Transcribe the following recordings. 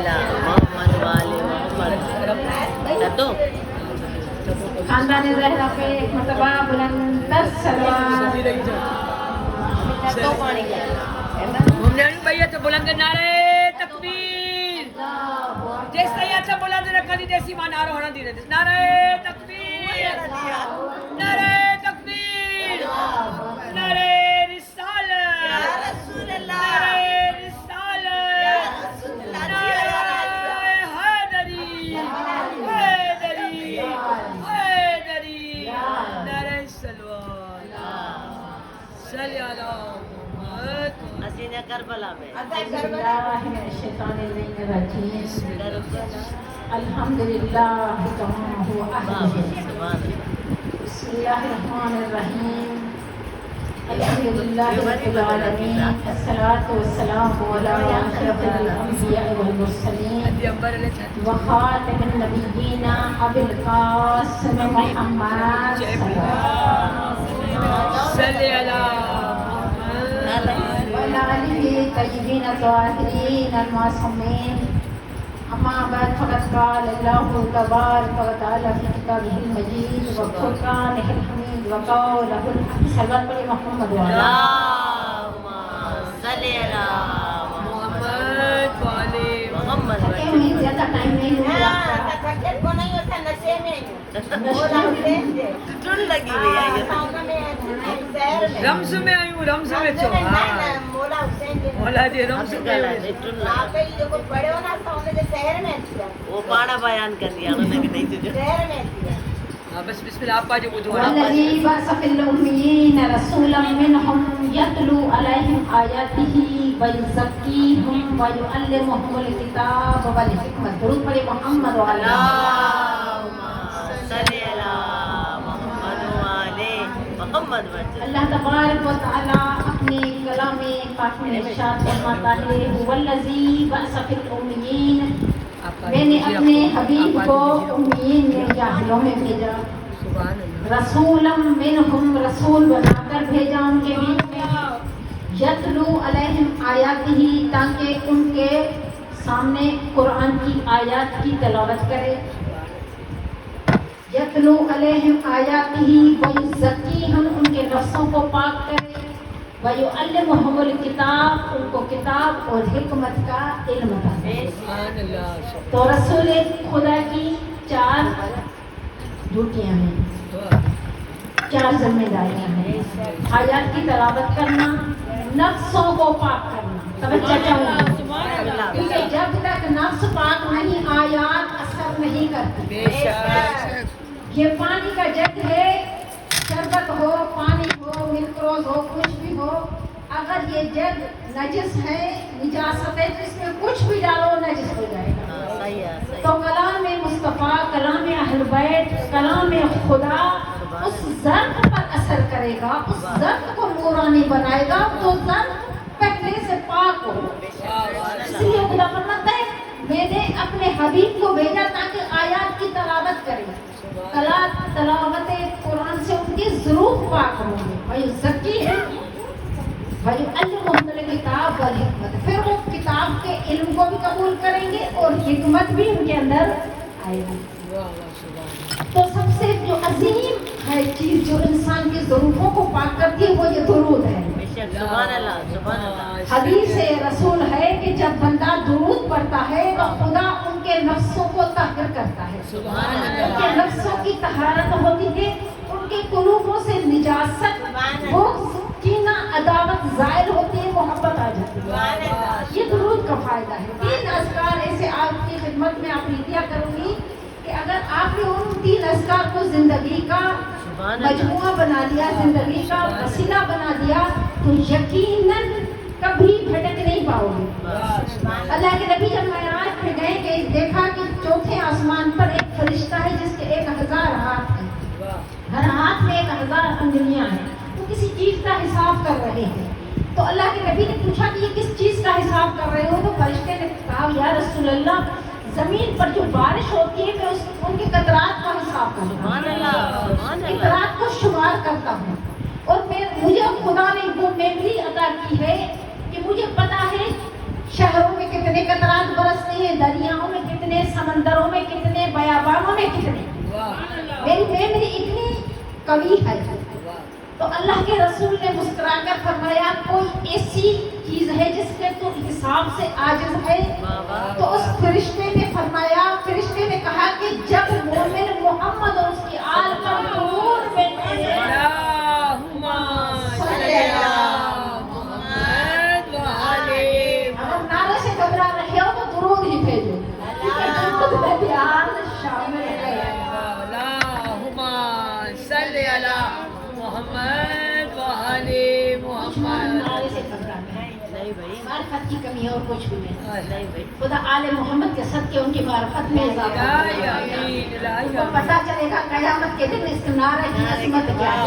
علی محمد والے محمد. تو خاندان زہرا پہ ایک مرتبہ بلند تر سلوات. تو پانی بھیا تو بلند نعرے تکبیر. جس طرح اچھا بلند رکھا دی دیسی ماں نعرہ ہونا دی رہے. نعرے تکبیر، نعرے تکبیر، نعرے رسالت، نعرے رسالت، نعرے حیدری، حیدری، حیدری، نعرے سلوات. صلی علی محمد. حسین کربلا میں اعوذ باللہ من الشیطان الرجیم. الحمدللہ کما هو اہل. بسم اللہ الرحمن الرحیم. الحمدللہ رب العالمین. الصلاة والسلام علی اشرف الانبیاء والمرسلین وخاتم النبیین ابی القاسم محمد صلی علی وعلى آله الطيبين الطاهرين المعصومين. أما بعد فقد قال الله تبارك وتعالى في كتابه المجيد وفرقانه الحميد وقوله الحق. صلوات پر محمد وعلى اللهم صل علی محمد والے محمد. محمد. زیادہ ٹائم نہیں ہوا. ٹن لگی ہوئی ہے یہ. رمز میں آئی ہوں، رمز میں چھو. مولا جی رمز میں آئی ہوں. وہ پاڑا بیان کر دیا انہوں نے کہ نہیں تجھے. بس بسم اللہ آپ جو مجھے والذي بعث في الأميين رسولا منهم يتلو عليهم آياته ويزكيهم ويعلمهم الكتاب والحكمة. درود پڑھیں محمد وعلى اللهم صل علی محمد والے محمد. اللہ تبارک و تعالی اپنے کلام پاک میں ارشاد فرماتا ہے والذی بعث فی الأميين. میں نے اپنے حبیب کو امیین میں جاہلوں میں بھیجا. سبحان اللہ. رسولا منہم، رسول بنا کر بھیجا ان کے بیچ میں. یتلو علیہم آیاتہ، تاکہ ان کے سامنے قرآن کی آیات کی تلاوت کرے. یتلو علیہم آیاتہ ویزکیہم، ان کے نفسوں کو پاک کرے. وَيُعَلِّمُهُمُ الْكِتَابَ، ان کو کتاب اور حکمت کا علم عطا کرے. سبحان اللہ. تو رسول خدا کی 4 ڈیوٹیاں ہیں، 4 ذمہ داریاں ہیں. آیات کی تلاوت کرنا، نفسوں کو پاک کرنا. توجہ چاہوں کیونکہ جب تک نفس پاک نہیں آیات اثر نہیں کرتی. بے شک. یہ پانی کا جگ ہے، شربت ہو، پانی ہو، ملک روز ہو، کچھ بھی ہو، اگر یہ جگ نجس ہے، نجاست ہے، تو اس میں کچھ بھی ڈالو نجس ہو جائے گا. صحیح ہے صحیح. تو کلام مصطفیٰ، کلام اہل بیت، کلام خدا اس ظرف پر اثر کرے گا، اس ظرف کو نورانی بنائے گا. تو ظرف پہلے سے پاک ہو. اس لیے خدا فرماتا ہے میں نے اپنے حبیب کو بھیجا تاکہ آیات کی تلاوت کرے. تلاوت قرآن سے ان کی ضرور پاک ہوں گے. بھائی ذکی ہے، بھائی علمہم الکتاب والحکمت. پھر وہ کتاب کے علم کو بھی قبول کریں گے اور حکمت بھی ان کے اندر آئے گی. تو سب سے جو عظیم ہے چیز جو انسان کی ضرورتوں کو پاک کرتی ہے وہ یہ درود ہے. سبحان اللہ سبحان اللہ. حدیث رسول ہے کہ جب بندہ درود پڑھتا ہے تو خدا ان کے نفسوں کو طاہر کرتا ہے. ان کے نفسوں کی طہارت ہوتی ہے، ان کے قلوبوں سے نجاست، بغض، کینہ، عداوت زائل ہوتی ہے، محبت آ جاتی ہے. یہ درود کا فائدہ ہے. 3 اذکار ایسے آپ کی خدمت میں آپ دیا کروں گی کہ اگر آپ نے ان 3 اذکار کو زندگی کا مجموعہ بنا دیا، زندگی کا وسیلہ بنا دیا، تو یقیناً کبھی بھٹک نہیں پاؤ گے. اللہ کے نبی جب معراج میں گئے کہ دیکھا کہ 4تھے آسمان پر ایک فرشتہ ہے جس کے 1000 ہاتھ ہیں، ہر ہاتھ میں 1000 انگلیاں ہیں. وہ کسی چیز کا حساب کر رہے ہیں. تو اللہ کے نبی نے پوچھا کہ یہ کس چیز کا حساب کر رہے ہو؟ تو فرشتے نے کہا یا رسول اللہ زمین پر جو بارش ہوتی ہے میں ان کے قطرات کا حساب کرتا ہوں، قطرات کو شمار کرتا ہوں. اور مجھے خدا نے وہ میموری عطا کی ہے کہ مجھے پتا ہے شہروں میں کتنے قطرات برستے ہیں، دریا कवि है। तो अल्लाह के रसूल ने मुस्कुराकर फरमाया कोई ऐसी चीज है जिसके तो हिसाब से आजिज है? तो उस फरिश्ते ने फरमाया, फरिश्ते ने कहा कि जब मोमिन मोहम्मद और उसकी आल पर दुरूद भेजते हैं, अगर नारे से घबरा रहे हो तो दुरूद ही भेजो, क्योंकि दुरूद में प्यार शामिल है। नारे से घबराना है नहीं भाई, मार्फत की कमी है और कुछ भी नहीं। नहीं भाई, खुदा आले मोहम्मद के सदके उनकी मार्फत में इजाफा करे। तो पता चलेगा कयामत के दिन इस नारे की अजमत क्या है।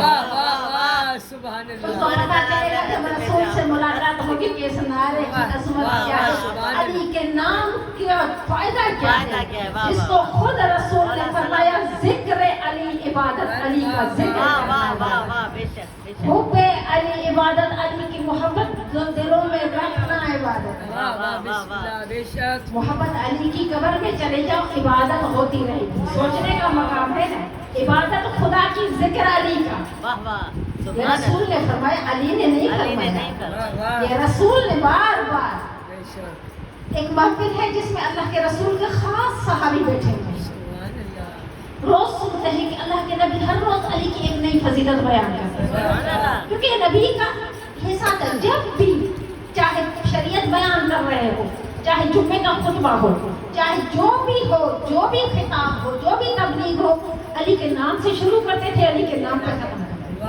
तो पता चलेगा जब रसूल से मुलाकात होगी कि इस नारे की अजमत क्या है, अली के नाम का फायदा क्या है, इसको खुद रसूल ने फरमाया जिक्र अली इबादत, अली का जिक्र वाह वाह करना। वाह वाह, बेशक बेशक, हुब्बे अली इबादत, अली की मोहब्बत जो दिलों में रखना इबादत है। मोहब्बत अली की कब्र में चले जाओ इबादत होती रहेगी। सोचने का मकाम है ना, इबादत खुदा की, जिक्र अली का। वाह वाह, ये सुभान रसूल अल्लाह, ने फरमाया, अली ने नहीं अली ने नहीं फरमाया, करा, ये रसूल ने बार बार। एक महफिल है जिसमें अल्लाह के रसूल के खास सहाबी बैठे हुए हैं। रोज सुनते हैं कि अल्लाह के नबी हर रोज अली की एक नई फजीलत बयान करते हैं, सुभान अल्लाह, क्योंकि नबी का हिसाब है। जब भी चाहे शरीयत बयान कर रहे हो, चाहे जुम्मे का खुतबा हो, चाहे जो भी हो, जो भी खिताब हो, जो भी तबलीग हो, अली के नाम से शुरू करते थे, अली के नाम पर खत्म करते थे।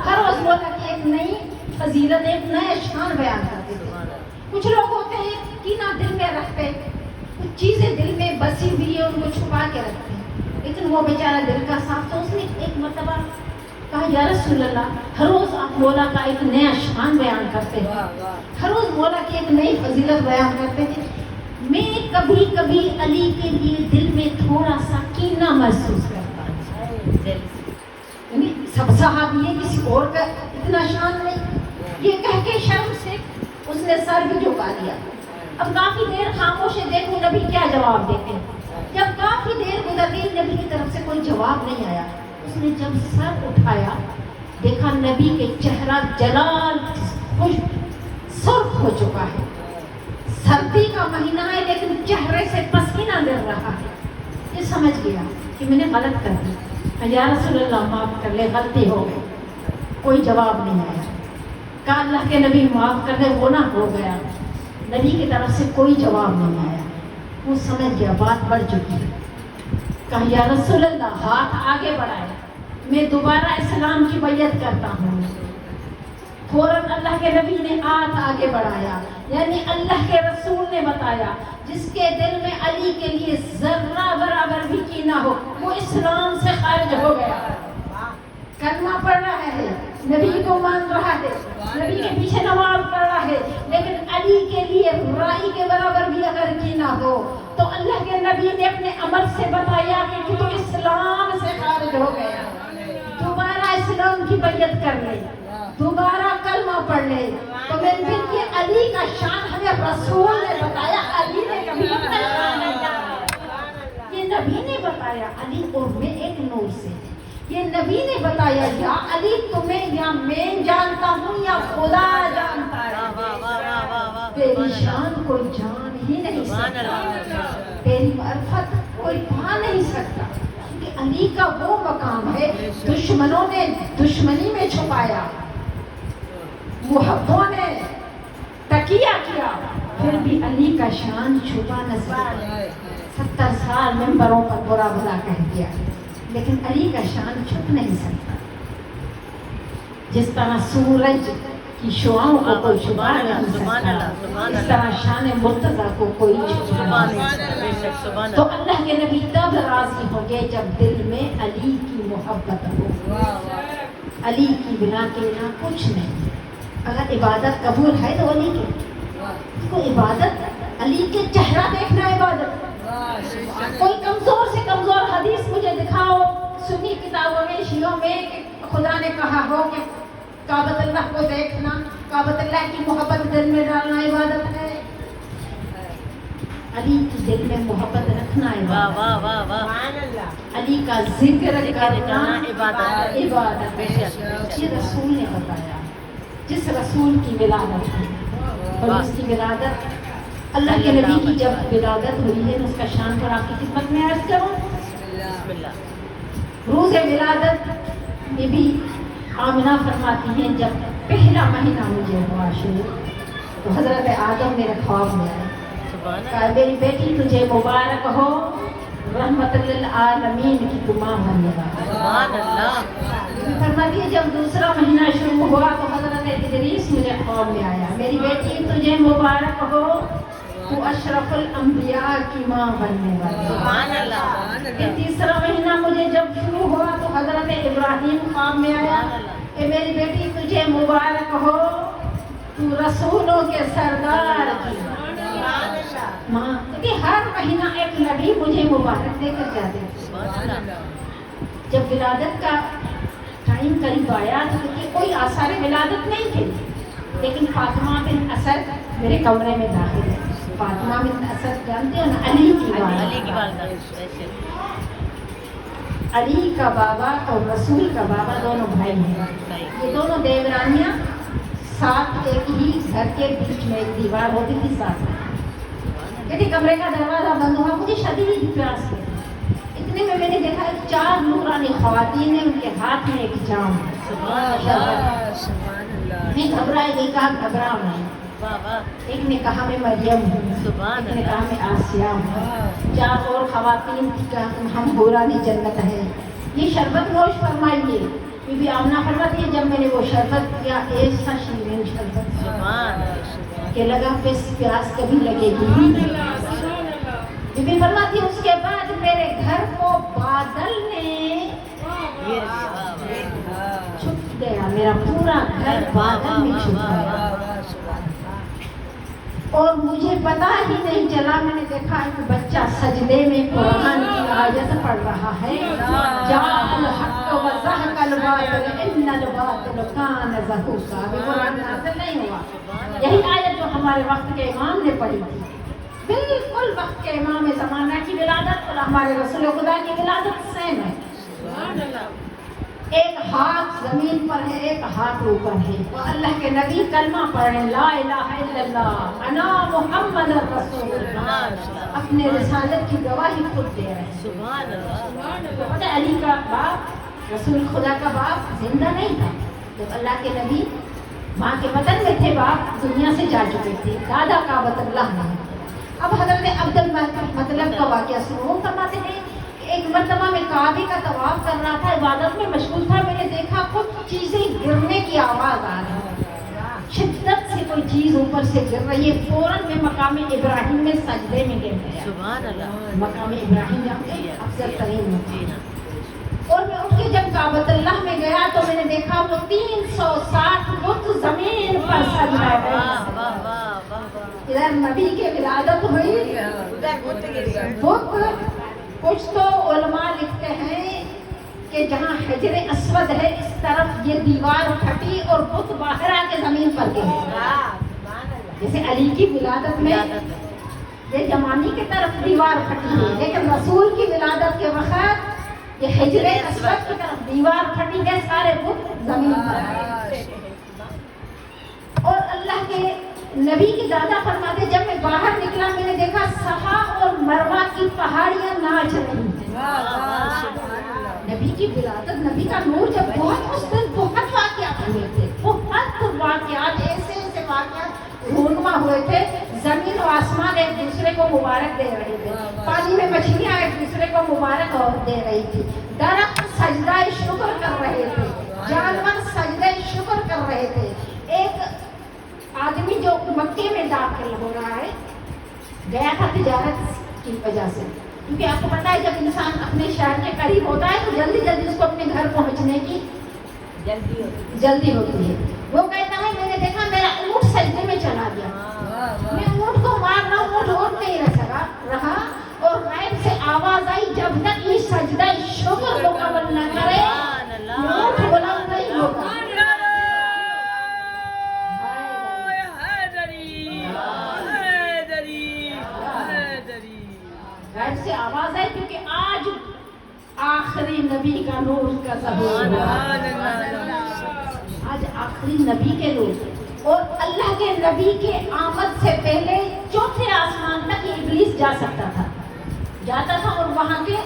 हर रोज बोला कि एक नई फजीलत, एक नया शान बयान करते थे। कुछ लोग होते हैं कि ना दिल में रखते, कुछ चीजें दिल में बसी हुई है उनको छुपा के रखते हैं, लेकिन वो बेचारा दिल का साफ। तो उसने एक मरतबा कहा, या रसूल अल्लाह, हर रोज आप मौला का एक नया शान बयान करते हैं, हर रोज मौला की एक नई फजीलत बयान करते हैं, मैं कभी कभी अली के लिए दिल में थोड़ा सा कीना महसूस करता हूँ। सब सहाबी है, किसी और का इतना शान नहीं। ये कह के शर्म से उसने सर भी झुका दिया। अब काफी देर खामोश है, देखो नबी क्या जवाब देते हैं। जब काफी देर गुजर गई, नबी की तरफ से कोई जवाब नहीं आया। उसने जब सर उठाया, देखा नबी के चेहरा जलाल सुर्ख हो चुका है। सर्दी का महीना है, लेकिन चेहरे से पसीना गिर रहा है। ये समझ गया कि मैंने गलत कर दी। या रसूल अल्लाह, माफ कर ले, गलती हो गई। कोई जवाब नहीं आया। कहा अल्लाह के नबी माफ कर दे, वो ना हो गया। नबी की तरफ से कोई जवाब नहीं आया। वो समझ गया बात बढ़ चुकी है। कहा या रसूल अल्लाह, हाथ आगे बढ़ाया, मैं दोबारा इस्लाम की बैयत करता हूँ। फौरन अल्लाह के नबी ने हाथ आगे बढ़ाया, यानी अल्लाह के रसूल ने बताया जिसके दिल में अली के लिए जर्रा बराबर भी कीना हो, वो इस्लाम से खारिज हो गया। कलमा पढ़ रहा है, नबी को मान रहा है, नबी के पीछे नमाज पढ़ रहा है, लेकिन अली के लिए राई के बराबर भी अगर कीना हो, तो अल्लाह के नबी ने अपने अमल से बताया कि तो इस्लाम से खारिज हो गया। दोबारा इस्लाम की बैयत कर ले, दोबारा कलमा पढ़ ले। तो मेरे फिर ये अली का शान हमें रसूल ने बताया, अली ने कभी अपना शान नहीं जाना। ये नबी ने बताया, अली और मैं एक नूर से। ये नबी ने बताया, या अली तुम्हें या मैं जानता हूँ या खुदा जानता है। तेरी शान कोई जान ही नहीं सकता, तेरी मार्फत कोई पा नहीं सकता, क्योंकि अली का वो मकाम है। दुश्मनों ने दुश्मनी में छुपाया, मुहब्बों ने तकिया किया, फिर भी अली का शान छुपा न सका। 70 साल मिंबरों पर बुरा भला कह दिया, लेकिन अली का शान छुप नहीं सकता। जिस तरह सूरज की शुआओं को कोई छुपा नहीं सकता, इस तरह शान मुर्तज़ा को कोई छुपा नहीं सकता। तो अल्लाह के नबी तब राजी हो गए जब दिल में अली की मोहब्बत हो। अली की बिना के ना कुछ नहीं। अगर इबादत कबूल है तो अली की, तो इबादत अली के चेहरा देखना इबादत। कोई कमजोर से कमजोर हदीस मुझे दिखाओ सुन्नी किताबों में, शियों में, कि खुदा ने कहा हो कि काबतुल्लाह को देखना, काबतुल्लाह की मोहब्बत दिल में डालना इबादत है। अली के दिल में मोहब्बत रखना है, वाह वाह वाह वाह, अली का जिक्र करना करना इबादत। इबादत है। ये रसूल ने बताया, जिस रसूल की विलादत है और उसकी विलादत अल्लाह के नबी की जब विलादत हुई है तो उसका शान पर आपकी खिदमत में अर्ज करूं। बिस्मिल्लाह। रोज़ विलादत में भी आमिना फरमाती हैं, जब पहला महीना मुझे हुआ शुरू तो हज़रत आदम मेरे ख्वाब में आए, सुभान कहा मेरी बेटी तुझे मुबारक हो, रहमतुल लिल आलमीन की तुम मां बनने वाली। सुभान अल्लाह। फरमाती है जब दूसरा महीना शुरू हुआ तो हज़रत इदरीस मुझे ख्वाब में आया, मेरी बेटी तुझे मुबारक हो, तू अशरफुल अंबिया की मां बनने वाली। सुभान अल्लाह। ये तीसरा महीना मुझे जब शुरू हुआ तो हज़रत इब्राहीम ख्वाब में आया, ए मेरी बेटी तुझे मुबारक हो, तू रसूलों के सरदार की माँ। क्योंकि हर महीना एक नबी मुझे मुबारक देकर जाते थे। सुभान अल्लाह। जब विलादत का टाइम करीब आया तो क्योंकि कोई आसार विलादत नहीं थे, लेकिन फातिमा बिन असद मेरे कमरे में दाखिल है। फातिमा बिन असद जानते हो ना, अली की अली की वालिदा। वालिदा ऐसे। अली का बाबा और रसूल का बाबा दोनों भाई हैं। ये दोनों देवरानियां साथ एक ही घर के बीच में एक दीवार होती थी साथ में। यदि कमरे का दरवाजा बंद हुआ, मुझे शदीद प्यास लगी। इतने में मैंने देखा एक 4 नूरानी ख्वातीन है, उनके हाथ में एक जाम है। सुभान अल्लाह। मैं घबराई गई, कहा घबराओ नहीं। वाह वाह, एक ने कहा मैं मरियम हूँ, सुभान एक ने कहा अल्लाह। मैं आसिया हूँ। 4 और ख्वातीन थी, कहा हम हुरानी जन्नत है, ये शरबत नोश फरमाइए। बीबी आमना फरमाती है जब मैंने वो शरबत किया, ऐसा शीरीन शरबत सुभान के लगा प्यास कभी लगेगी ही नहीं। बीबी फरमाती है उसके बाद मेरे घर को बादल ने ये वाह छुप गया, मेरा पूरा घर बादल में छुप गया और मुझे पता ही नहीं चला। मैंने देखा एक बच्चा सजदे में कुरान की आयत पढ़ रहा है, जाअल हक़ व ज़हक़ल बातिल इन्नल बातिल कान ज़हूक़ा। अभी कुरान नाज़िल नहीं हुआ। यही आयत जो हमारे वक्त के इमाम ने पढ़ी थी, बिल्कुल वक्त के इमाम ज़माना की विलादत और हमारे रसूल खुदा की विलादत सेम है। एक हाथ जमीन पर है, एक हाथ ऊपर है। वो अल्लाह के नबी कलमा पढ़े, ला इलाहा इल्लल्लाह अना मुहम्मद रसूलुल्लाह, अपने रिसालत की गवाही खुद दे रहे हैं। सुभान अल्लाह। पता है अली का बाप, रसूल खुदा का बाप जिंदा नहीं था जब अल्लाह के नबी माँ के वतन में थे। बाप दुनिया से जा चुके थे, दादा का वतल्लाह नहीं। अब हजरत अब्दुल मतलब का वाक़या सुनो। फरमाते हैं एक मरतबा में काबे का तवाफ कर रहा था, इबादत में मशगूल था। मैंने देखा कुछ चीजें गिरने की आवाज आ रही है, शिद्दत से कोई चीज ऊपर से गिर रही है। फौरन में मकाम इब्राहिम में सजदे में गिर गया। सुभान अल्लाह। मकाम इब्राहिम जानते हैं, अफजल तरीन जी हाँ। और मैं उठ के जब काबतुल्लाह में गया तो मैंने देखा वो 360 फुट जमीन पर सजदा वाह है। वाह वाह वाह वाह। इधर नबी की विलादत हुई, बुत कुछ तो उलमा लिखते हैं कि जहाँ हजर अस्वद है इस तरफ ये दीवार फटी और बुत बाहर आके जमीन पर गिरे। जैसे अली की विलादत में ये जमानी की तरफ दीवार फटी है, लेकिन रसूल की विलादत के वक्त ये हजर अस्वद की तरफ दीवार फटी है, सारे बुत जमीन पर। और अल्लाह के नबी की दादा फरमाते जब मैं बाहर निकला मैंने देखा सफा और मरवा की पहाड़ियां नाच रही। नबी की विलादत, नबी का नूर जब बहुत उस दिन बहुत वाक़यात हुए थे, बहुत वाक़यात ऐसे ऐसे वाक़यात रूनुमा हुए थे। जमीन और आसमान एक दूसरे को मुबारक दे रहे थे, पानी में मछलियां एक दूसरे को मुबारक दे रही थी, दरख्त सजदा शुक्र कर रहे थे, जानवर सजदा शुक्र कर रहे थे। एक आदमी जो मक्के में दाखिल हो रहा है गया था तिजारत की वजह से, क्योंकि आपको पता है जब इंसान अपने शहर के करीब होता है तो जल्दी जल्दी उसको अपने घर पहुंचने की जल्दी होती है। वो कहता है मैंने देखा मेरा ऊँट सजदे में चला गया, मैं ऊँट को मार रहा हूँ, ऊँट और नहीं रहा और गैब से आवाज आई जब तक ये सजदा शुक्र मुकम्मल न करे ऊँट बुलंद नहीं होगा। غیب سے آواز آئی کیونکہ آج آخری نبی کا نور کا ظہور ہوا، آج آخری نبی کے نور، اور اللہ کے نبی کے آمد سے پہلے چوتھے آسمان تک یہ ابلیس جا سکتا تھا، جاتا تھا اور وہاں کے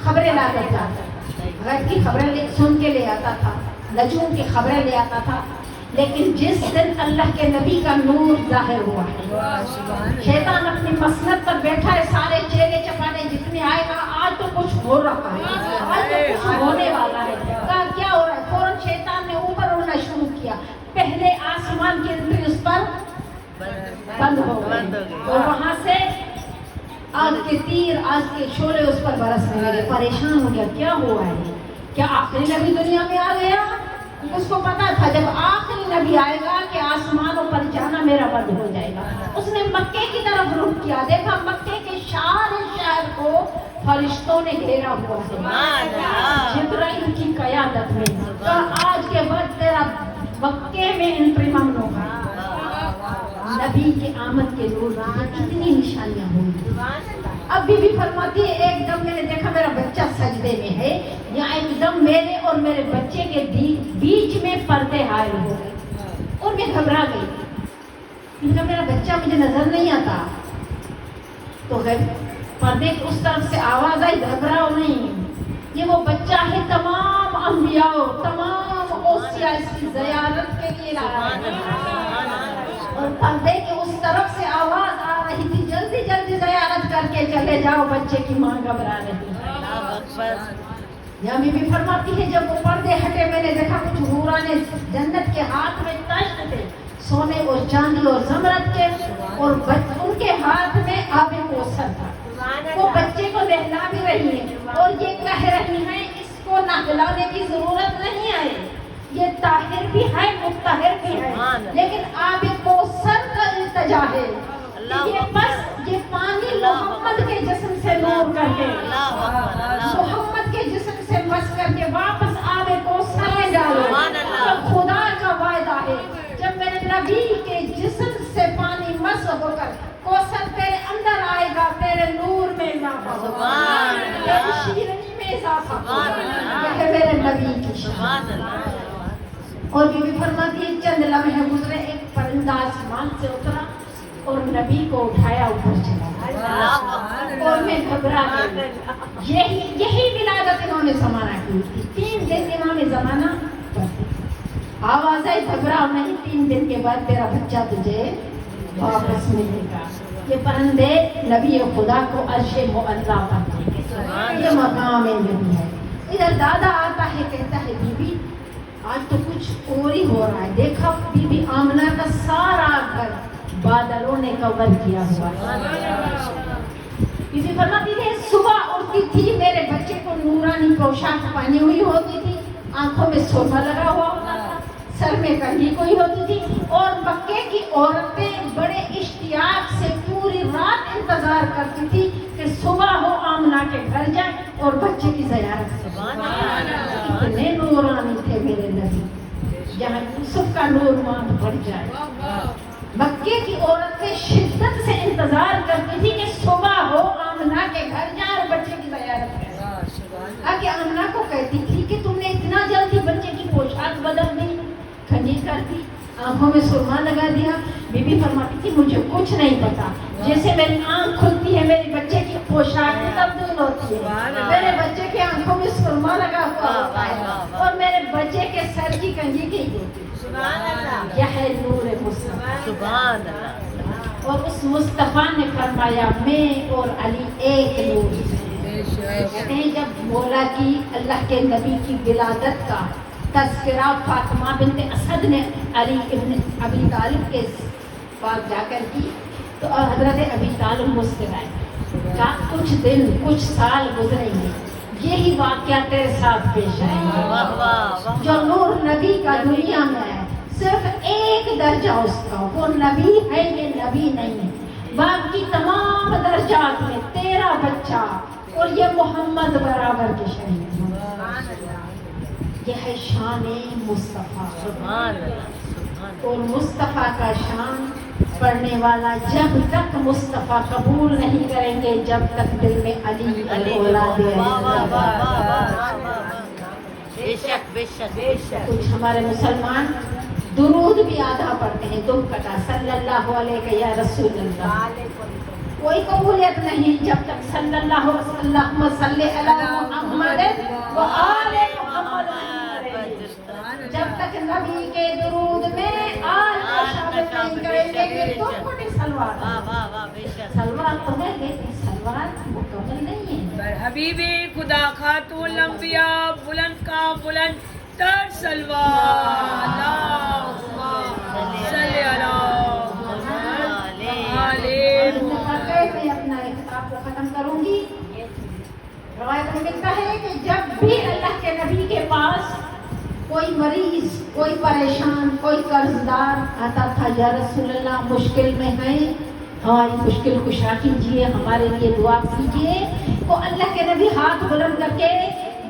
خبریں لا کر جاتا تھا، غیب کی خبریں سن کے لے آتا تھا، نجوم کی خبریں لے آتا تھا۔ لیکن جس دن اللہ کے نبی کا نور ظاہر ہوا ہے، شیطان اپنی مسند پر بیٹھا ہے، سارے چیلے چپانے جتنے آئے گا آج تو کچھ ہو رہا ہے، آج تو کچھ ہونے والا ہے، کہا کیا ہو رہا ہے؟ فوراً شیطان نے اوپر اڑنا شروع کیا، پہلے آسمان کی انٹری اس پر بند ہو گئی اور وہاں سے آگ کے تیر، آگ کے شعلے اس پر برسنے لگے، پریشان ہو گیا، کیا ہوا ہے؟ کیا آخری نبی دنیا میں آ گیا؟ اس کو پتا تھا جب آخری نبی آئے گا کہ آسمانوں پر جانا میرا بند ہو جائے گا۔ اس نے مکے کی طرف رخ کیا، دیکھا مکے کے شہر کو فرشتوں نے گھیرا ہوا ہے، جبرائیل کی قیادت میں، تو آج کے بعد تیرا مکے میں انٹری ممنوع ہے۔ نبی کے آمد کے روز اتنی نشانیاں ہوئی۔ اب بی بی فرماتی ہے ایک دم میں نے دیکھا میرا بچہ سجدے میں ہے، یا ایک دم میرے اور میرے بچے کے بیچ میں پردے حائل ہو گئے اور میں گھبرا گئی، کیونکہ میرا بچہ مجھے نظر نہیں آتا، تو پردے کی اس طرف سے آواز آئی گھبراؤ نہیں، یہ وہ بچہ ہے تمام انبیاء تمام اوصیاء اس کی زیارت کے لیے لایا ہے۔ اور پردے کے اس طرف سے آواز آ رہی تھی جلدی جلدی زیارت کر کے چلے جاؤ، بچے کی ماں گھبرا رہی ہے۔ یہاں بی بی فرماتی ہے جب وہ پردے ہٹے میں نے دیکھا کچھ حورانے جنت کے ہاتھ میں تشت تھے، سونے اور چاندی اور زمرد کے، اور ان کے ہاتھ میں آب کوثر تھا، وہ بچے کو نہلا بھی رہی ہیں اور یہ کہہ رہی ہیں اس کو نہلانے کی ضرورت نہیں ہے، یہ طاہر بھی ہے مطہر بھی ہے، لیکن آب کوثر کا التجا ہے، یہ پانی محمد کے جسم سے نور کر کے، محمد کے جسم سے مس کر کے واپس آب کوثر میں ڈالو، تو خدا کا وعدہ ہے جب میرے نبی کے جسم سے پانی مس ہو کر کوثر تیرے اندر آئے گا، تیرے نور میں اضافہ ہوگا، تیری شیرنی میں اضافہ ہوگا، یہ میرے نبی کی شان۔ اور بی بی فرماتی ہے چند لمحے گزرے، ایک پرندہ آسمان سے اترا اور نبی کو اٹھایا اوپر چلا، اور میں گھبرا گئی۔ یہی ولادت امام زمانہ کی تھی، 3 دن امام زمانہ پڑھتے، آواز آئی گھبراؤ نہیں، 3 دن کے بعد تیرا بچہ تجھے واپس ملے گا۔ یہ پرندے نبی خدا کو عرش معلیٰ پر لے گئے، یہ مقام نبی ہے۔ ادھر دادا آتا ہے کہتا ہے بی بی آج تو کچھ اور ہی ہو رہا ہے، دیکھا بی بی آمنہ کا سارا گھر بادلوں نے کور کیا ہوا ہے۔ بی بی فرماتی ہے صبح اٹھتی تھی میرے بچے کو نورانی پوشاک پہنی ہوئی ہوتی تھی، آنکھوں میں سرما لگا ہوا ہوتا تھا، سر میں کنگھی کوئی ہوتی تھی، اور مکے کی عورتیں بڑے اشتیاق سے پوری رات انتظار کرتی تھی کہ صبح ہو آمنہ کے گھر جائے اور بچے کی زیارت سے۔ اتنے نورانی تھے میرے نبی، جہاں یوسف کا نور مان بڑھ جائے۔ مکے کی عورتیں شدت سے انتظار کرتی تھی کہ صبح ہو آمنہ کے گھر جائے اور بچے کی زیارت کرے۔ آگے آمنہ کو کہتی تھی کہ تم نے اتنا جلدی بچے کی پوشاک بدل دی، کھنڈی کر دی، آنکھوں میں سرما لگا دیا۔ بی بی فرماتی تھی مجھے کچھ نہیں پتا، جیسے میری آنکھ کھلتی ہے میرے بچے کی پوشاک میں تبدیل ہوتی ہے، میرے بچے کے آنکھوں میں سرما لگا ہوا ہوتا ہے اور میرے بچے کے سر کی کنگھی کی ہوتی ہے۔ یہ ہے نور مصطفیٰ، سبحان اللہ۔ اور اس مصطفیٰ نے فرمایا میں اور علی ایک نور ہیں۔ کہتے ہیں جب مولا کی اللہ کے نبی کی ولادت کا تذکرہ فاطمہ بنت اسد نے علی ابن ابی طالب کے پاس جا کر کی تو حضرت ابی طالب مسکرائے، کہا کچھ دن کچھ سال گزریں گے یہی واقعہ تیرے ساتھ پیش آئیں گے۔ جو نور نبی کا دنیا میں ہے صرف ایک درجہ اس کا، وہ نبی ہے یہ نبی نہیں ہے، باقی تمام درجات میں تیرا بچہ اور یہ محمد برابر کے شریک۔ یہ ہے شان مصطفیٰ، اور مصطفیٰ کا شان پڑھنے والا جب تک مصطفیٰ قبول نہیں کریں گے جب تک دل میں علی کی اولاد بے شک بے شک بے شک. کچھ ہمارے مسلمان درود بھی آدھا پڑھتے ہیں دم کٹا صلی اللہ علیہ یا رسول اللہ. کوئی قبولیت نہیں جب تک صلی اللہ وسلم صلی علی محمد و آل محمد جب تک نبی کے درود میں آل کا شامل نہیں کریں گے تو کوئی سلوات. واہ واہ واہ بے شک. سلوات تو ہے لیکن سلوات مکمل نہیں ہے. حبیب خدا خاتون الانبیاء بلند کا بلند تر سلوات. اللہم صلی علی میں اپنا کتاب کو ختم کروں گی. روایت میں ملتا ہے کہ جب بھی اللہ کے نبی کے پاس کوئی مریض کوئی پریشان کوئی قرضدار آتا تھا یا رسول اللہ مشکل میں ہے ہماری مشکل کشا کیجیے ہمارے لیے دعا کیجیے تو اللہ کے نبی ہاتھ بلند کر کے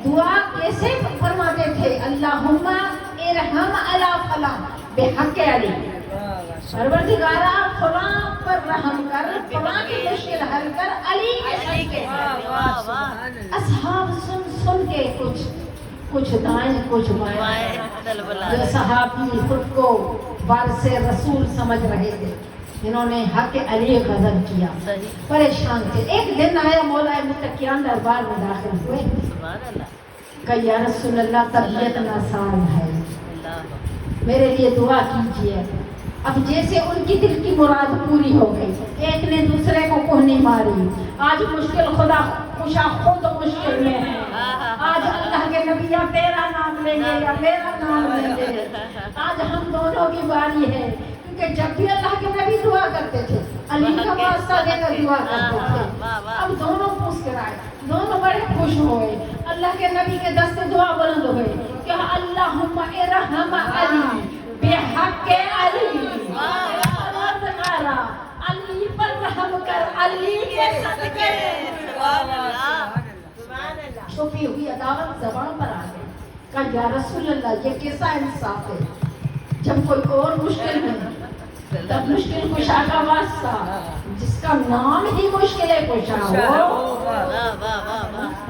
دعا کیسے فرماتے تھے اللہم ارحم علی فلاں بحق علی. پروردگارا فلاں پر رحم کر فلاں کی مشکل حل کر علی کے صدقے. اصحاب سن کے کچھ دائیں کچھ بائیں جو صحابی خود کو وارث رسول سمجھ رہے تھے جنہوں نے حق علی غضب کیا پریشان تھے. ایک دن آیا مولا متقیان دربار میں داخل ہوئے کہ یا رسول اللہ طبیعت ناساز ہے میرے لیے دعا کیجیے. اب جیسے ان کی دل کی مراد پوری ہو گئی. ایک نے دوسرے کو کوہنی ماری. آج مشکل خدا کشا خود مشکل میں ہے. آج اللہ کے نبی یا تیرا نام لیں گے یا میرا نام لیں گے. آج ہم دونوں کی باری ہے کیونکہ جب بھی اللہ کے نبی دعا کرتے تھے علی کا واسطہ دے کر دعا کرتے تھے. اب دونوں پوچھ کر آئے دونوں بڑے خوش ہوئے. اللہ کے نبی کے دست دعا بلند ہوئے کہ اللہم ارحم علی بحق علی. پروردگارا علی پر رحم کر علی کے صدقے. چھپی ہوئی عداوت زبان پر آ گئی. کہا یا رسول اللہ یہ کیسا انصاف ہے جب کوئی اور مشکل میں تب مشکل کشا کا واسطہ جس کا نام ہی مشکل کشا ہو.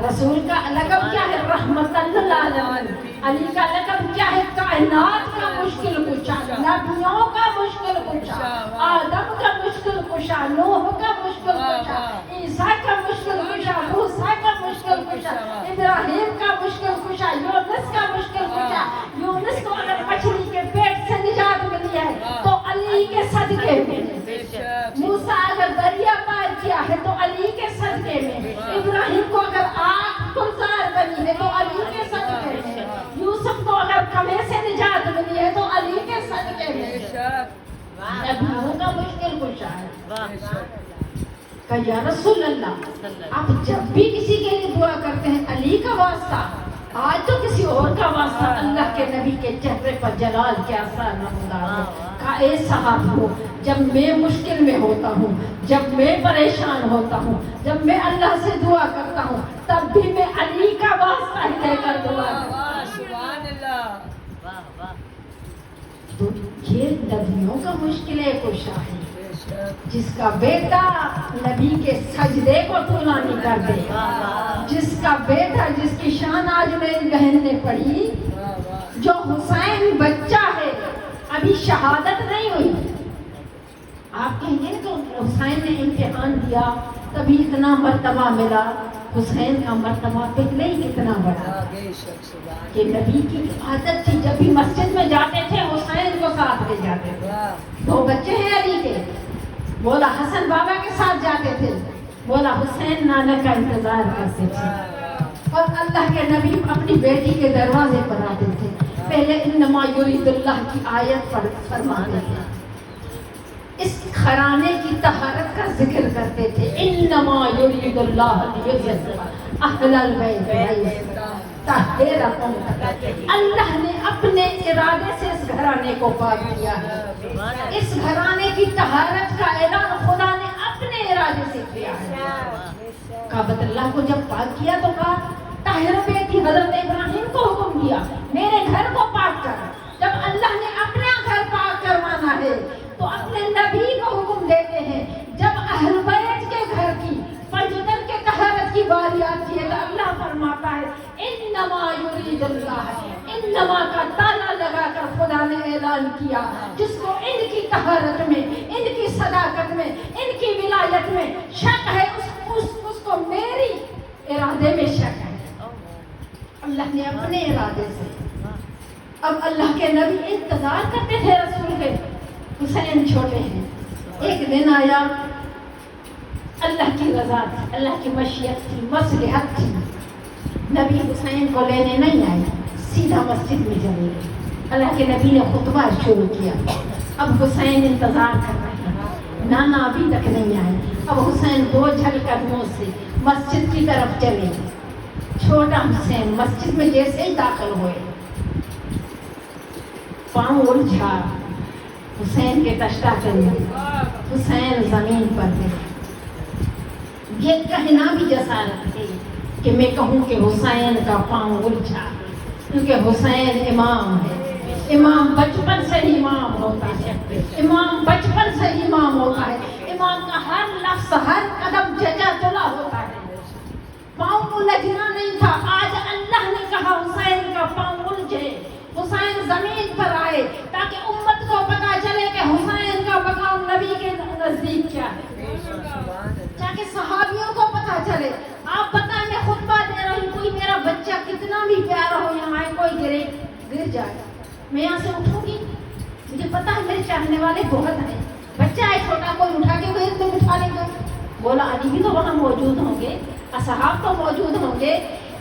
رسول کا لقب کیا ہے رحمت للعالمین. علی کا لقب کیا ہے کائنات کا مشکل کشا نبیوں کا مشکل کشا آدم کا مشکل کشا نوح کا مشکل کشا عیسیٰ کا مشکل کشا موسیٰ کا مشکل کشا ابراہیم کا مشکل کشا یونس کا مشکل کشا. یونس کو اگر مچھلی کے پیٹ سے نجات ملی ہے تو علی کے صدقے میں. موسیٰ اگر دریا پار کیا ہے تو علی کے صدقے میں. ابراہیم کو اگر آگ گلزار بنی ہے تو علی کے صدقے میں. یوسف کو اگر کمے سے نجات ملی ہے تو علی کے صدقے میں. نبیوں کا مشکل کشا ہے. کہ یا رسول اللہ آپ جب بھی کسی کے لیے دعا کرتے ہیں علی کا واسطہ آج تو کسی اور کا واسطہ اللہ کے نبی کے چہرے پر جلال کیا سا نمودار ہے. کہا اے صحابیوں جب میں مشکل میں ہوتا ہوں جب میں پریشان ہوتا ہوں جب میں اللہ سے دعا کرتا ہوں تب بھی میں علی کا واسطہ ہی لے کر دعا کرتا ہوں. یہ نبیوں کا مشکل کشا ہے جس کا بیٹا نبی کے سجدے کو طولانی کر دے. جس کا بیٹا جس کی شان آج میری بہن نے پڑھی جو حسین بچہ ہے ابھی شہادت نہیں ہوئی. آپ کہیں گے تو حسین نے امتحان دیا تبھی اتنا مرتبہ ملا. حسین کا مرتبہ پہلے ہی کتنا بڑا کہ نبی کی عادت تھی جب بھی مسجد میں جاتے تھے حسین کو ساتھ لے جاتے تھے. 2 بچے ہیں علی کے. بولا حسن بابا کے ساتھ جاتے تھے بولا حسین نانا کا انتظار کرتے تھے. اور اللہ کے نبی اپنی بیٹی کے دروازے پر آتے تھے. پہلے انما یرید اللہ کی آیت فرماتے تھے. اس گھرانے کی طہارت کا ذکر کرتے تھے. انما یرید اللہ لیذہب اہل البیت طاہرکم. اللہ نے اپنے ارادے سے اس گھرانے کو پاک کیا ہے. اس گھرانے کی طہارت کا اعلان خدا نے اپنے ارادے سے کیا ہے. کعبۃ اللہ کو جب پاک کیا تو کہا طاہر بیٹی حضرت ابراہیم کو حکم دیا میرے گھر کو پاک کر. جب اللہ نے اپنا گھر پاک کروانا ہے تو اپنے अपने नबी को हुक्म देते हैं, जब अहल बैत के घर की फजदर के तहरत की बारी आती है तो अल्लाह फरमाता है इन्नमा युरीदुल्लाह, इन्नमा का ताला लगाकर खुदा ने ऐलान किया, जिसको इनकी तहरत में, इनकी सदाकत में, इनकी विलायत में शक है, उसको मेरी इरादे में शक है। अल्लाह ने अपने इरादे से। अब अल्लाह के नबी इंतजार करते थे रसूल के, हुसैन छोटे हैं। एक दिन आया, अल्लाह की रजा थी, अल्लाह की मशीयत थी, मसलहत थी, नबी हुसैन को लेने नहीं आए, सीधा मस्जिद में चले गए। अल्लाह के नबी ने खुतबा शुरू किया। अब हुसैन इंतजार कर रहे हैं, नाना अभी तक नहीं आए। अब हुसैन बोझल कदमों से मस्जिद की तरफ चले। छोटा हुसैन मस्जिद में जैसे ही दाखिल हुए, पाँव उलझा, हुसैन के तश्ता करने, हुसैन जमीन पर गिरे। ये कहना भी जसारत है कि मैं कहूँ कि हुसैन का पाँव उलझा, क्योंकि हुसैन इमाम है। इमाम बचपन से ही इमाम होता है, इमाम बचपन से ही इमाम होता है। इमाम का हर लफ्ज़, हर कदम जजा तुला होता है। पाँव उलझना नहीं था, आज अल्लाह ने कहा हुसैन का पाँव उलझे, हुसैन जमीन पर आए, ताकि उम्मत को पता चले कि हुसैन का मकाम नबी के नजदीक क्या है, ताकि सहाबियों को पता चले। आप बताएं, मैं खुतबा दे रही हूँ, कोई मेरा बच्चा कितना भी प्यारा हो, यहाँ आए कोई गिर जाए, मैं यहाँ से उठूंगी? मुझे पता है मेरे चाहने वाले बहुत हैं। बच्चा है छोटा, कोई उठा के गोद में बिठा लेगा। बोला अली भी तो वहाँ मौजूद होंगे, असहाब तो मौजूद होंगे,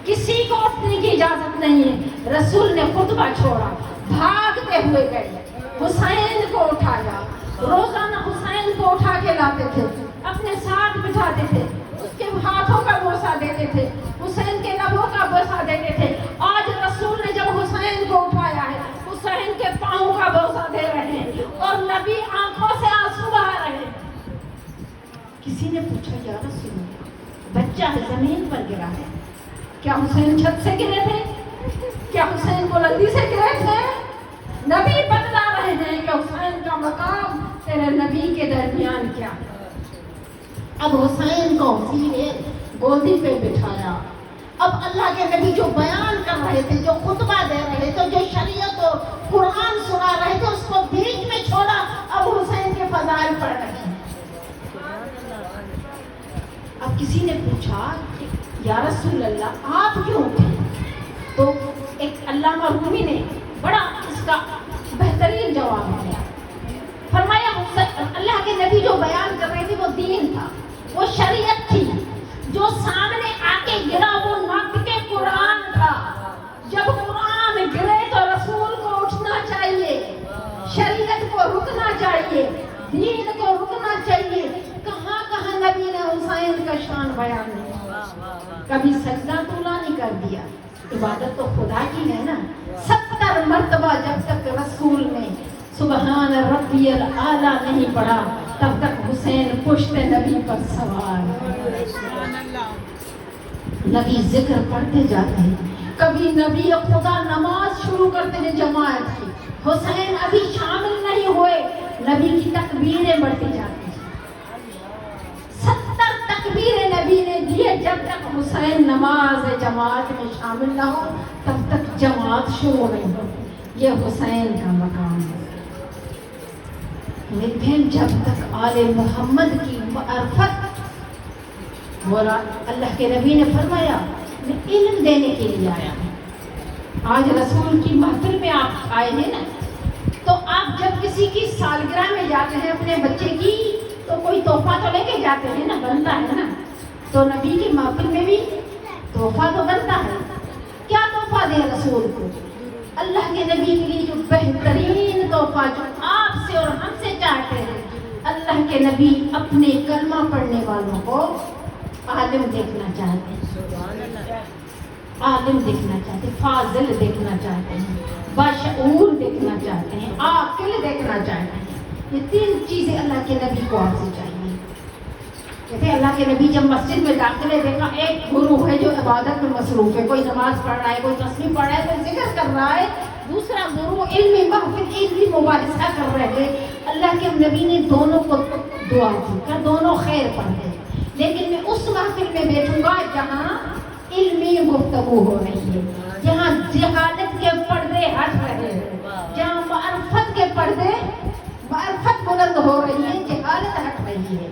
किसी को उठने की इजाजत नहीं है। रसूल ने खुतबा छोड़ा, भागते हुए गए, हुसैन को उठाया। रोजाना हुसैन को उठा के लाते थे, अपने साथ बिठाते थे, उसके हाथों का बोसा देते थे, हुसैन के लबों का बोसा देते थे। आज रसूल ने जब हुसैन को उठाया है, हुसैन के पाँव का बोसा दे रहे हैं और नबी आंखों से आंसू बहा रहे हैं। किसी ने पूछा, या रसूल, बच्चा है जमीन पर गिरा है, क्या हुसैन छत से गिरे थे? क्या हुसैन बुलंदी से गिरे थे? नबी बतला रहे हैं कि हुसैन का मकाम तेरे नबी के दरमियान क्या है। अब हुसैन को सीधे गोदी पे बिठाया। अब अल्लाह के नबी जो बयान कर रहे थे, जो खुतबा दे रहे थे, जो शरीयत और कुरान सुना रहे थे, उसको बीच में छोड़ा। अब हुसैन के फजाइल पढ़ रहे हैं। अब किसी ने पूछा, या रसूल अल्लाह, आप क्यों उठे? तो एक अल्लामा रूमी ने बड़ा इसका बेहतरीन जवाब दिया। फरमाया, अल्लाह के नबी जो बयान कर रहे थे वो दीन था, वो शरीयत थी। जो सामने आके गिरा वो नक के कुरान था। जब कुरान गिरे तो रसूल को उठना चाहिए, शरीयत को रुकना चाहिए, दीन को रुकना चाहिए। कहाँ कहाँ नबी ने हुसैन का शान बयान किया। कभी सजदा तूला नहीं कर दिया, इबादत तो खुदा की है ना। 70 मर्तबा जब तक रसूल ने सुबहान रब्बियल आला नहीं पढ़ा, तब तक हुसैन पुश्ते नबी पर सवार। नबी जिक्र पढ़ते जाते हैं। कभी नबी खुदा नमाज शुरू करते हैं जमात की, हुसैन अभी शामिल नहीं हुए, नबी की तकबीरें बढ़ती जाती हैं। 70 तकबीरें नबी ने दिए, जब तक हुसैन नमाज जमात में शामिल ना हो तब तक जमात शुरू नहीं हो। ये हुसैन का मकाम है। लेकिन जब तक आले मोहम्मद की मार्फत, बोला अल्लाह के नबी ने फरमाया, मैं इल्म देने के लिए आया हूँ। आज रसूल की महफिल में आप आए हैं ना, तो आप जब किसी की सालगिरह में जाते हैं अपने बच्चे की, तो कोई तोहफा तो लेके जाते हैं ना, बनता है ना। तो नबी की महफिल में भी तोहफा तो बनता है। क्या तोहफा दें रसूल को? अल्लाह के नबी के लिए जो बेहतरीन तोहफा जो आपसे और हमसे चाहते हैं, अल्लाह के नबी अपने कलमा पढ़ने वालों को आलिम देखना चाहते हैं, आलिम देखना चाहते हैं, फाजिल देखना चाहते हैं, बाशऊर देखना चाहते हैं, आकिल देखना चाहते हैं। ये 3 चीजें अल्लाह के नबी को आपसे चाहिए। कहते अल्लाह के नबी जब मस्जिद में दाखिले देखा, एक गुरु है जो इबादत में मसरूफ है, कोई नमाज पढ़ रहा है, कोई तस्बीह पढ़ रहा है, कोई जिक्र कर रहा है। दूसरा गुरु इल्मी महफिल, इल्मी मुबाहिसा कर रहे थे। اللہ کے نبی نے دونوں کو دعا دی کہ دونوں خیر پڑھے، لیکن میں اس محفل میں بیٹھوں گا جہاں علمی گفتگو ہو رہی ہے، جہاں جہالت کے پردے ہٹ رہے ہیں، جہاں معرفت کے پردے، معرفت بلند ہو رہی ہے، جہالت ہٹ رہی ہے،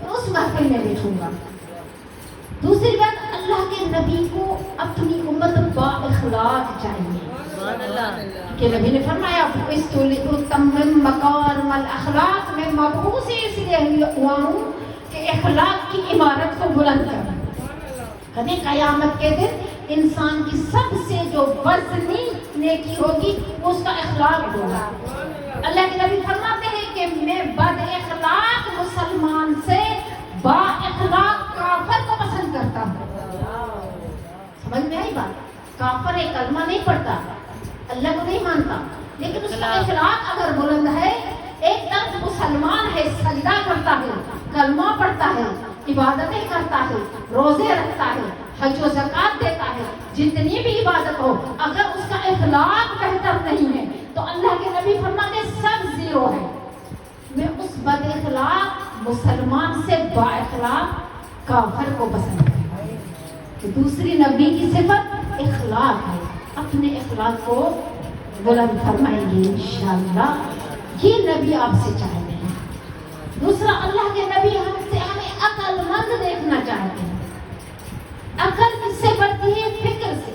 اس محفل میں بیٹھوں گا۔ دوسری بات، اللہ کے نبی کو اپنی امت با اخلاق چاہیے کہ نبی نے فرمایا مکارم الاخلاق، میں مبعوث اس لیے ہوا ہوں کہ اخلاق کی عمارت کو بلند کروں۔ کبھی قیامت کے دن انسان کی سب سے جو وزنی نیکی ہوگی وہ اس کا اخلاق ہوگا۔ اللہ کے نبی فرماتے ہیں کہ میں بد اخلاق مسلمان سے با اخلاق کافر کو پسند کرتا ہوں۔ سمجھ میں آئی بات؟ کافر ایک کلمہ نہیں پڑھتا، اللہ کو نہیں مانتا، لیکن اس کا اخلاق اگر بلند ہے، ایک طرف مسلمان ہے، سجدہ کرتا ہے، کلمہ پڑھتا ہے، عبادتیں کرتا ہے، روزے رکھتا ہے، حج و زکات دیتا ہے، جتنی بھی عبادت ہو، اگر اس کا اخلاق بہتر نہیں ہے تو اللہ کے نبی فرماتے ہیں سب زیرو ہے۔ میں اس بد اخلاق مسلمان سے با اخلاق کافر کو پسند کرتا ہوں۔ دوسری نبی کی صفت اخلاق ہے، اپنے اخلاق کو بلند فرمائیں گے انشاءاللہ، یہ نبی آپ سے چاہتے ہیں۔ دوسرا، اللہ کے نبی ہمیں عقل مند دیکھنا چاہتے ہیں۔ عقل کس سے بڑھتی ہے؟ فکر سے۔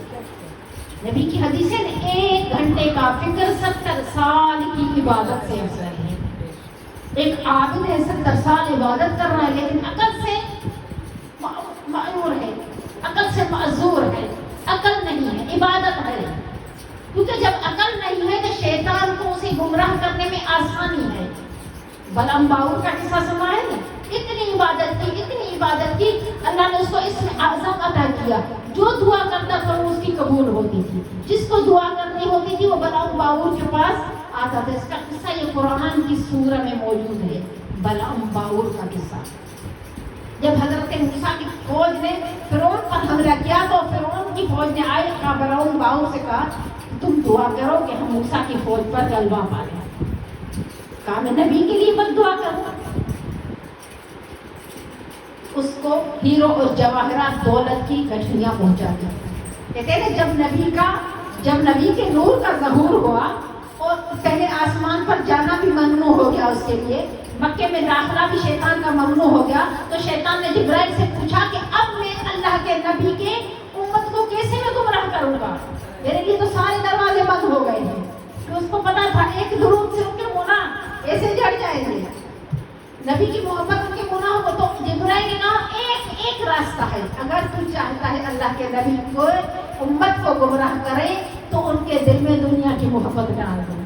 نبی کی حدیث ہے 1 گھنٹے کا فکر 70 سال کی عبادت سے افضل ہے۔ ایک عابد ہے 70 سال عبادت کر رہا ہے لیکن عقل سے معذور ہے، عقل سے معذور ہے، عقل نہیں ہے، عبادت ہے۔ کیونکہ جب عقل نہیں ہے تو شیطان کو اسے گمراہ کرنے میں آسانی ہے۔ بلعام باؤر کا قصہ سنا ہے نا، اتنی عبادت کی، اللہ نے اس کو اسم اعظم عطا کیا، جو دعا کرتا تھا وہ اس کی قبول ہوتی تھی، جس کو دعا کرنی ہوتی تھی وہ بلعام باؤر کے پاس آتا تھا۔ اس کا قصہ یہ قرآن کی سورہ میں موجود ہے، بلعام باؤر کا قصہ۔ جب حضرت موسیٰ کی فوج نے فرعون پر حملہ کیا تو فرعون کی فوج نے آئے بلعام باؤر سے کہا تم دعا کرو کہ ہم موسیٰ کی فوج پر غلبہ پائیں۔ کہا میں نبی کے لیے بد دعا کروں؟ اس کو ہیرو اور جواہرات دولت کی گٹھڑیاں پہنچا دی۔ کہتے ہیں جب نبی کے نور کا ظہور ہوا اور پہلے آسمان پر جانا بھی ممنوع ہو گیا اس کے لیے، مکے میں داخلہ بھی شیطان کا ممنوع ہو گیا، تو شیطان نے جبرائیل سے پوچھا کہ اب میں اللہ کے نبی کے امت کو کیسے میں گمراہ کروں گا؟ میرے لیے تو سارے دروازے بند ہو گئے ہیں۔ تو اس کو پتا تھا ایک درود سے ان کے گناہ ایسے جڑ جائیں گے، نبی کی محبت ان کے گناہوں کو۔ تو جبرائیل نے کہا ایک راستہ ہے، اگر تو چاہتا ہے اللہ کے نبی کو امت کو گمراہ کرے تو ان کے دل میں دنیا کی محبت ڈال دو،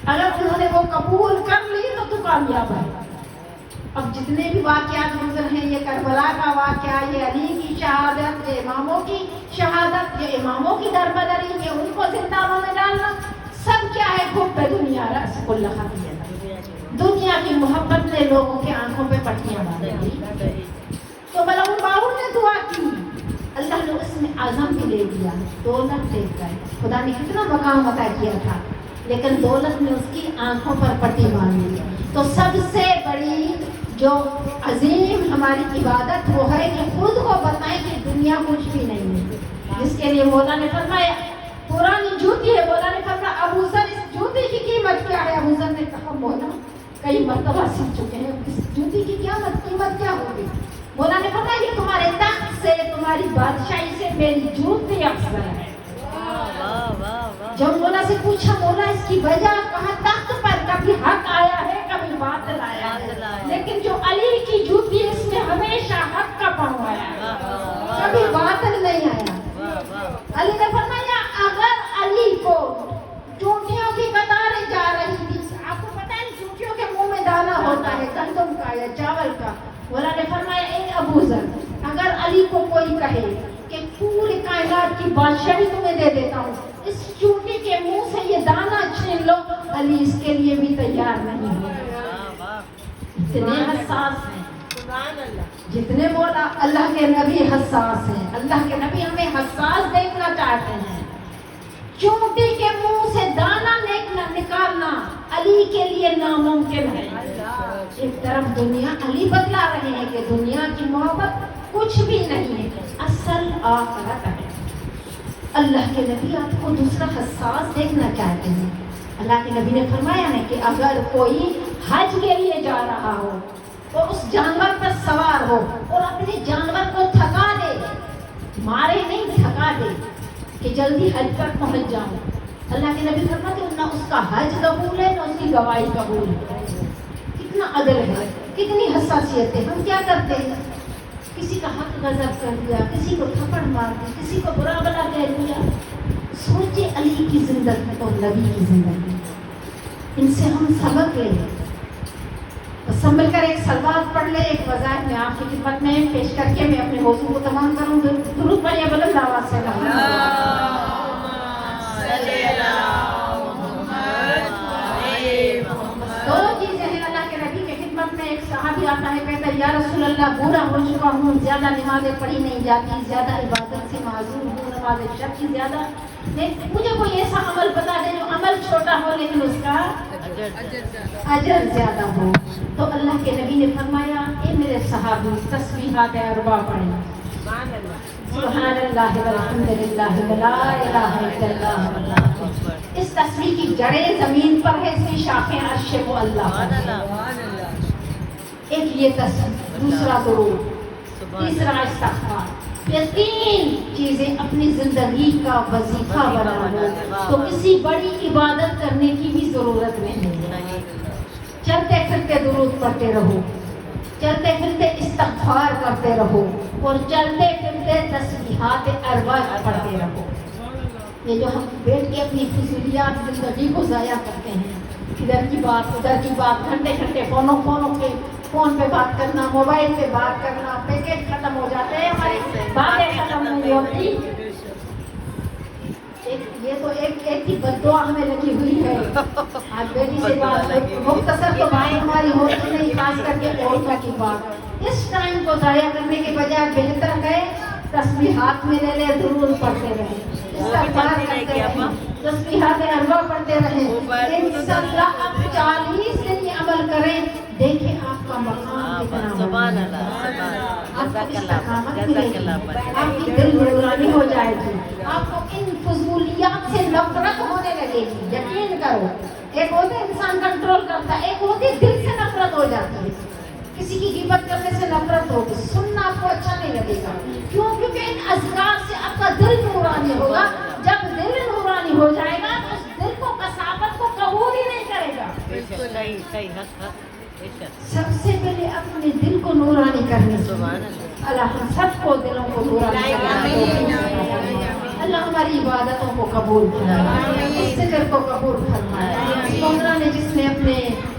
اگر انہوں نے وہ قبول کر لی تو تو کامیاب ہے۔ اب جتنے بھی واقعات گزر ہیں، یہ کربلا کا واقعہ، یہ علی کی شہادت، یہ اماموں کی شہادت، یہ اماموں کی دربدری، یہ ان کو زندانوں میں ڈالنا، سب کیا ہے؟ حب دنیا رأس کل خطیئہ۔ دنیا کی محبت نے لوگوں کے آنکھوں پہ پٹیاں باندھی۔ تو بلعام باؤر نے دعا کی، اللہ نے اس میں اعظم بھی لے دیا، دولت دے کر۔ خدا نے کتنا مقام عطا کیا تھا لیکن دولت نے اس کی آنکھوں پر پٹی باندھی۔ تو سب سے بڑی جو عظیم ہماری عبادت وہ ہے کہ خود کو بتائیں کہ دنیا کچھ بھی نہیں ہے، جس کے لیے مولا نے فرمایا پرانی جوتی ہے، مولا نے فرمایا ابو ذر اس جوتی کی قیمت کیا ہے؟ ابو ذر نے کہا مولا کئی مرتبہ سیکھ چکے ہیں، اس جوتی کی قیمت کیا ہوگی؟ مولا نے فرمایا یہ تمہارے تخت سے، تمہاری بادشاہی سے میری جوتی افضل ہے۔ جب مولا سے پوچھا مولا اس کی وجہ، کہا تخت پر کبھی حق آیا ہے کبھی باطل آیا ہے، لیکن جو علی کی جوتی ہے اس میں ہمیشہ حق کا پاؤں آیا ہے، کبھی باطل نہیں آیا۔ علی نے فرمایا اگر علی کو چونٹیوں کی قطاریں جا رہی تھی، آپ کو پتہ ہے چونٹیوں کے منہ میں دانا ہوتا ہے گندم کا یا چاول کا، مولا نے فرمایا اے ابو ذر اگر علی کو کوئی کہے کہ پوری کائنات کی بادشاہی تمہیں دے دیتا ہوں، اس چونٹی کے منہ سے یہ دانا چھین لو، علی اس کے لیے بھی تیار نہیں ہے۔ اتنے حساس ہیں، جتنے بولا اللہ کے نبی حساس ہیں، اللہ کے نبی ہمیں حساس دیکھنا چاہتے ہیں۔ چونٹی کے منہ سے دانا نکالنا अली के लिए नामुमकिन है। एक तरफ दुनिया अली बतला रहे हैं कि दुनिया की मोहब्बत कुछ भी नहीं है, असल आखिरत है। अल्लाह के नबी आपको दूसरा हसास देखना चाहते हैं। अल्लाह के नबी ने फरमाया है कि अगर कोई हज के लिए जा रहा हो और उस जानवर पर सवार हो और अपने जानवर को थका दे, मारे नहीं थका दे कि जल्दी हज पर पहुंच जाऊं, अल्लाह के नबी फरमाते ना उसका हज कबूल है ना उसकी गवाही कबूल है। कितना अदल है, कितनी हसासियत है। हम क्या करते हैं, किसी का हक गजब कर दिया, किसी को थप्पड़ मार दी, किसी को बुरा भला कह दिया। सोचे अली की जिंदगी और नबी की जिंदगी, इनसे हम सबक लें। संभल कर एक सलवात पढ़ ले, एक वज़ाइफ में आपकी खिदमत में पेश करके मैं अपने मौजू को तमाम करूँ। दुरूद पढ़िए बुलंद आवाज़ से। दो चीज़ें हैं अल्लाह के नबी की खिदमत में। एक सहाबी आता है, कहता है या रसूल अल्लाह, बूढ़ा हो चुका हूँ, ज़्यादा नमाज़ें पढ़ी नहीं जाती, ज़्यादा इबादत से माजूर हूँ, नमाज़ शब की ज़्यादा, मुझे कोई ऐसा अमल बता दे जो अमल छोटा हो लेकिन उसका अजर ज़्यादा हो। तो अल्लाह के नबी ने फरमाया, ए मेरे सहाबी, तस्बीहात अरबा पढ़ें, सुभानअल्लाह वल्हम्दुलिल्लाह वला इलाहा इल्लल्लाह वल्लाहु अकबर। इस तस्बीह की जड़ें ज़मीन पर है, इसकी शाखें अर्श को अल्लाह। एक ये तस्बीह, दूसरा दुरूद, तीसरा इस्तिग़फ़ार। ये तीन चीजें अपनी जिंदगी का वजीफा बना लो तो किसी बड़ी इबादत करने की भी जरूरत नहीं है। चलते फिरते दुरूद पढ़ते रहो, चलते फिरते इस्तिग़फ़ार करते रहो और चलते फिरते तस्बीहात अरबा पढ़ते रहो। ये जो हम बैठ के अपनी फिज़ूलियात जिंदगी को ज़ाया करते हैं, इधर की बात उधर की बात, घंटे घंटे फोन पे बात करना, मोबाइल पे बात करना, पैकेट खत्म हो जाते हैं, हमारी बातें खत्म नहीं होती। ये तो एक की बद्दुआ हमें लगी हुई है। आज बेटी से बात मुख्तसर तो बात हमारी होती नहीं, खास करके औरतों की बात। इस टाइम को ज़ाया करने के बजाय बेहतर है तस्बीहात में ले ले, दुरूद पढ़ते रहे, इस्तिग़फ़ार करते रहे, तस्बीहात अरबा पढ़ते रहे। इंशाअल्लाह आप 40 दिन ये अमल करें, देखिए आपका मकाम कितना सुभान अल्लाह, आपकी दिल नूरानी हो जाएगी, आपको इन फजूलियात से नफरत होने लगेगी। यकीन करो, एक होते इंसान कंट्रोल करता है, एक होती दिल से नफरत हो जाती है। किसी की गिबत करने से नफरत होगी, सुनना आपको अच्छा नहीं लगेगा। क्यों? क्योंकि इन अज़कार से आपका दिल नूरानी होगा। जब दिल नूरानी हो जाएगा तो उस दिल को कसावत को कबूल ही नहीं करेगा। सबसे पहले अपने दिल को नूरानी करने से अल्लाह हम सबको दिलों को नूरानी करने, अल्लाह हमारी इबादतों को कबूल फरमाए, इस ज़िक्र को कबूल फरमाए। मौला ने जिसने अपने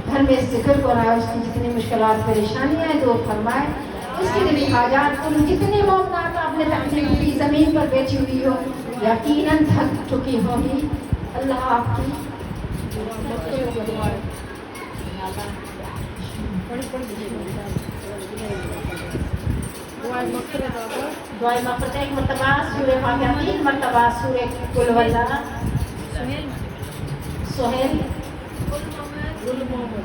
घर में इस ज़िक्र को रहा, उसकी जितनी मुश्किलात परेशानियाँ दूर फरमाए, उसके लिए हाजात को जितनी मौत आपने तकलीफ की ज़मीन पर बैठी हुई हो, यकीनन थक चुकी होगी। अल्लाह आपकी दुआएं मग़फ़िरत, एक मरतबा सूरे फातिहा, 3 मरतबा सूरे कुल वल्लाह, सोहेल,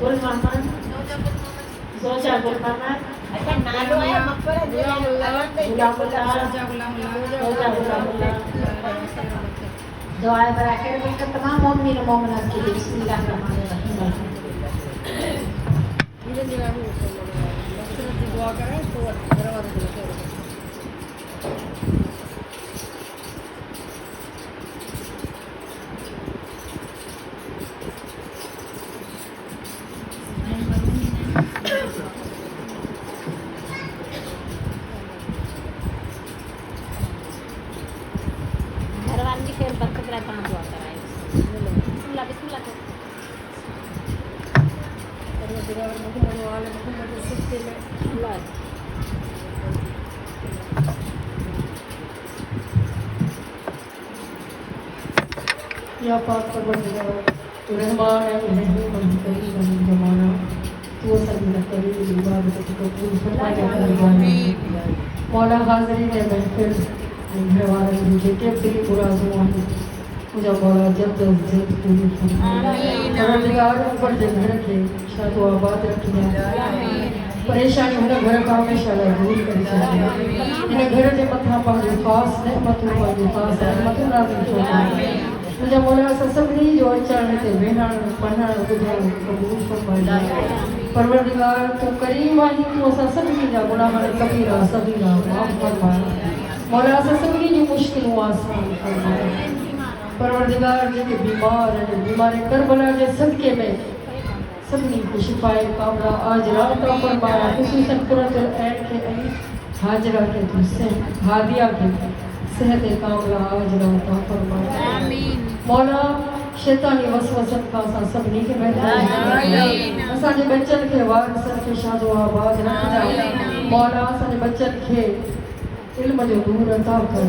गुल मोहम्मद, ज़ोजा गुल मोहम्मद, दुआएं बराखैर मिलकर तमाम मोमिन और मोमिनात के लिए बिस्मिल्लाहिर्रहमानिर्रहीम। दुआ करें तो या पाक परवरदिगार तो रहमान है, रहम करीम जमाना तो सभी करीम इबादत को पूरी फरमाए। मौला हाज़रीन महफिल घर वाले जितने भी बुरा जुबान मुझे मौला जब जब पूरी परवरदिगार ऊपर जब रखे शाद आबाद रखिया परेशानी हुन घर का हमेशा दूर करी छॾे इन घर जे मथां पंहिंजो ख़ासि नेमतूं पंहिंजो ख़ासि रहमतूं नाज़िल फरमाए मुंहिंजा मौला असां सभिनी जो अचण हिते वेहण पढ़ण ॿुधण क़बूल फरमाए परवरदिगार तूं करीम आहीं तूं असां सभिनी जा गुनाह कबीरा सगीरा माफ़ फरमाए मौला असां सभिनी जूं मुश्किलूं आसान फरमाए परवरदिगार जेके बीमार आहिनि बीमारी करबला जे सदके में सभिनी खे शिफ़ाए कामला आजरा अता फरमाया ख़ुसूसन कुरतुल ऐन खे ऐं हाजरा खे तूं हादिया खे सेहत कामला आजरा अता फरमाया मौला शैतानी वसवसनि खां असां सभिनी खे महफ़ूज़ असांजे बच्चनि खे वारिसनि खे शादो आबाद रखिजा मौला असांजे बच्चनि खे इल्म जो नूर अता कर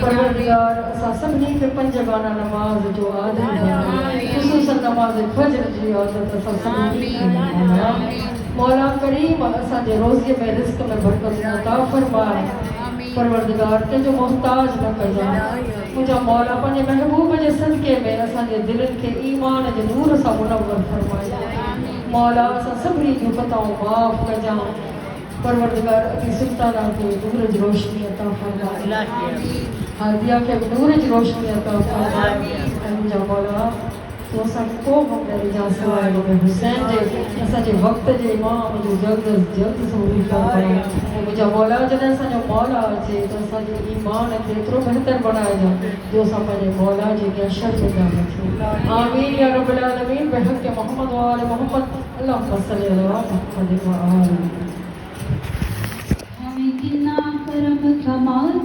परवरदिगार असां सभिनी खे 5 गाना नमाज़ जो आदत बणाए ख़ुसूसन नमाज़ फजर जी आदत असां सभिनी खे मौला करीम असांजे रोज़ीअ में रिस्क में बरकत अता फरमाए परवरदिगार कंहिंजो मोहताज न कजां मुंहिंजा मौला पंहिंजे महबूब जे सदके में असांजे दिलनि खे ईमान जे नूर सां मुनव्वर फरमाए मौला असां सभिनी जूं ख़ताऊं माफ़ कजां परवरदिगार अती सुल्ताना खे नूर जी रोशनी अता फरमाए हादिया खे नूर जी रोशनी अता फरमाए ऐं मुंहिंजा मौला तूं असांखे को गम न ॾिजां सवाइ नबी हुसैन जे असांजे वक़्त जे इमाम जो जल्द ज़रूरी फरमाए मुंहिंजा मौला जॾहिं असांजो मौला अचे त असांजे ईमान खे एतिरो बहितर बणाइजां जो असां पंहिंजे मौला जे अॻियां शर्त जा रखूं आमीन या रब्बल आलमीन बहक़ मोहम्मद व आल मोहम्मद अल्लाहुम्मा सल्लि अला मुहम्मद व आल हमें कितना करम कमाल